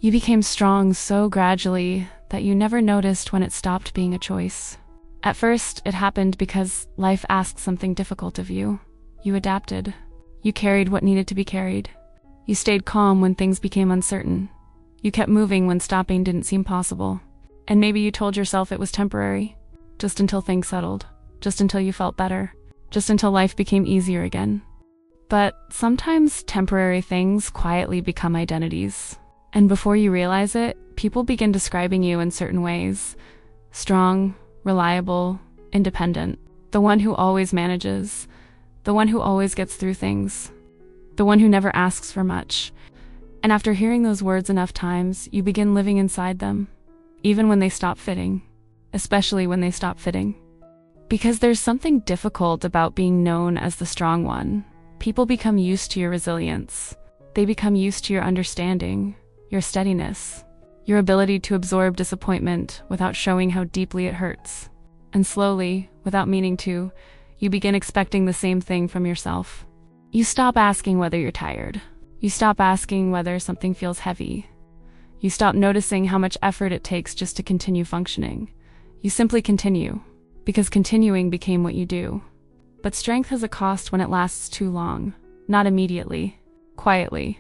You became strong so gradually that you never noticed when it stopped being a choice. At first, it happened because life asked something difficult of you. You adapted. You carried what needed to be carried. You stayed calm when things became uncertain. You kept moving when stopping didn't seem possible. And maybe you told yourself it was temporary, just until things settled, just until you felt better, just until life became easier again. But sometimes temporary things quietly become identities. And before you realize it, people begin describing you in certain ways. Strong, reliable, independent. The one who always manages. The one who always gets through things. The one who never asks for much. And after hearing those words enough times, you begin living inside them. Even when they stop fitting. Especially when they stop fitting. Because there's something difficult about being known as the strong one. People become used to your resilience. They become used to your understanding. Your steadiness, your ability to absorb disappointment without showing how deeply it hurts. And slowly, without meaning to, you begin expecting the same thing from yourself. You stop asking whether you're tired. You stop asking whether something feels heavy. You stop noticing how much effort it takes just to continue functioning. You simply continue, because continuing became what you do. But strength has a cost when it lasts too long, not immediately, quietly.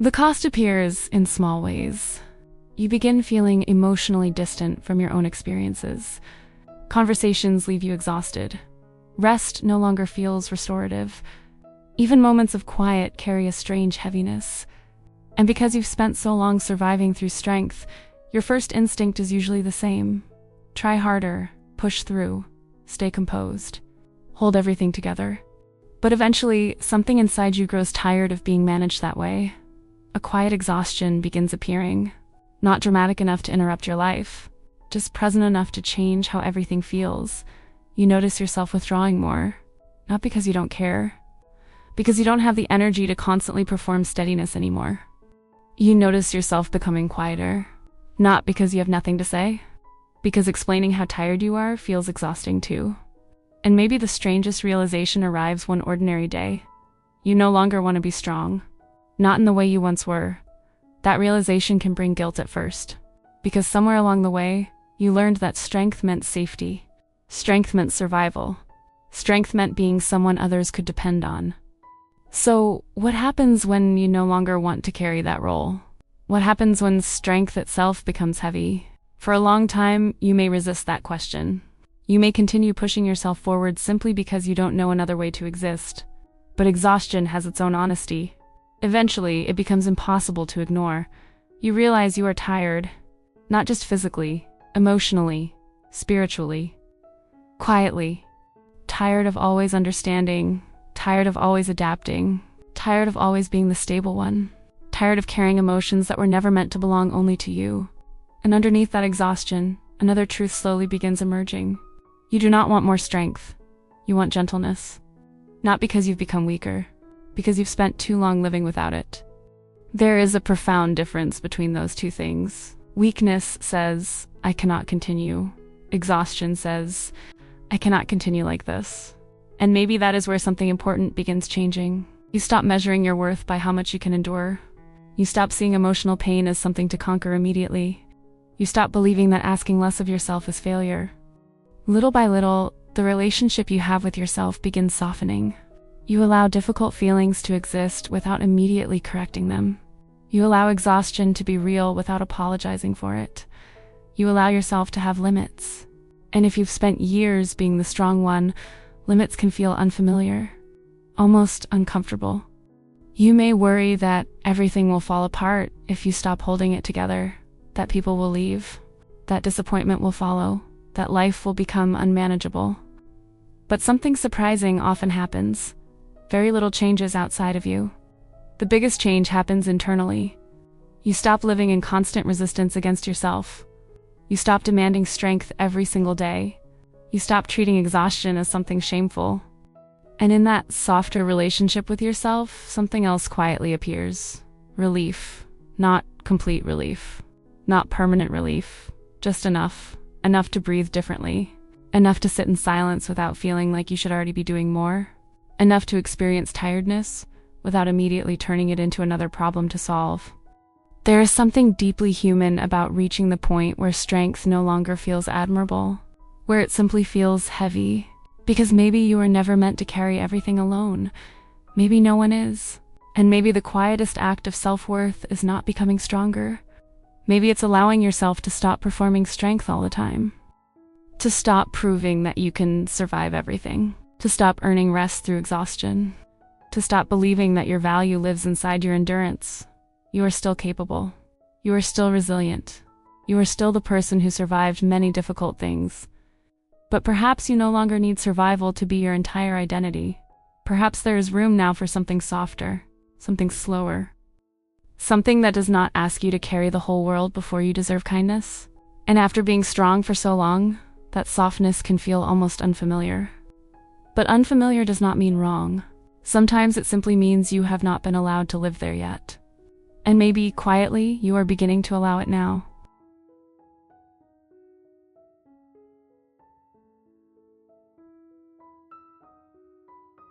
The cost appears in small ways. You begin feeling emotionally distant from your own experiences. Conversations leave you exhausted. Rest no longer feels restorative. Even moments of quiet carry a strange heaviness. And because you've spent so long surviving through strength, your first instinct is usually the same. Try harder, push through, stay composed, hold everything together. But eventually, something inside you grows tired of being managed that way. A quiet exhaustion begins appearing, not dramatic enough to interrupt your life, just present enough to change how everything feels. You notice yourself withdrawing more, not because you don't care, because you don't have the energy to constantly perform steadiness anymore. You notice yourself becoming quieter, not because you have nothing to say, because explaining how tired you are feels exhausting too. And maybe the strangest realization arrives one ordinary day. You no longer want to be strong. Not in the way you once were. That realization can bring guilt at first. Because somewhere along the way, you learned that strength meant safety. Strength meant survival. Strength meant being someone others could depend on. So, what happens when you no longer want to carry that role? What happens when strength itself becomes heavy? For a long time, you may resist that question. You may continue pushing yourself forward simply because you don't know another way to exist. But exhaustion has its own honesty. Eventually, it becomes impossible to ignore. You realize you are tired, not just physically, emotionally, spiritually, quietly. Tired of always understanding, tired of always adapting, tired of always being the stable one, tired of carrying emotions that were never meant to belong only to you. And underneath that exhaustion, another truth slowly begins emerging. You do not want more strength. You want gentleness. Not because you've become weaker, because you've spent too long living without it. There is a profound difference between those two things. Weakness says, I cannot continue. Exhaustion says, I cannot continue like this. And maybe that is where something important begins changing. You stop measuring your worth by how much you can endure. You stop seeing emotional pain as something to conquer immediately. You stop believing that asking less of yourself is failure. Little by little, the relationship you have with yourself begins softening. You allow difficult feelings to exist without immediately correcting them. You allow exhaustion to be real without apologizing for it. You allow yourself to have limits. And if you've spent years being the strong one, limits can feel unfamiliar, almost uncomfortable. You may worry that everything will fall apart if you stop holding it together, that people will leave, that disappointment will follow, that life will become unmanageable. But something surprising often happens. Very little changes outside of you. The biggest change happens internally. You stop living in constant resistance against yourself. You stop demanding strength every single day. You stop treating exhaustion as something shameful. And in that softer relationship with yourself, something else quietly appears. Relief. Not complete relief. Not permanent relief. Just enough. Enough to breathe differently. Enough to sit in silence without feeling like you should already be doing more. Enough to experience tiredness without immediately turning it into another problem to solve. There is something deeply human about reaching the point where strength no longer feels admirable, where it simply feels heavy, because maybe you were never meant to carry everything alone. Maybe no one is. And maybe the quietest act of self-worth is not becoming stronger. Maybe it's allowing yourself to stop performing strength all the time. To stop proving that you can survive everything. To stop earning rest through exhaustion. To stop believing that your value lives inside your endurance. You are still capable. You are still resilient. You are still the person who survived many difficult things. But perhaps you no longer need survival to be your entire identity. Perhaps there is room now for something softer, something slower. Something that does not ask you to carry the whole world before you deserve kindness. And after being strong for so long, that softness can feel almost unfamiliar. But unfamiliar does not mean wrong. Sometimes it simply means you have not been allowed to live there yet. And maybe, quietly, you are beginning to allow it now.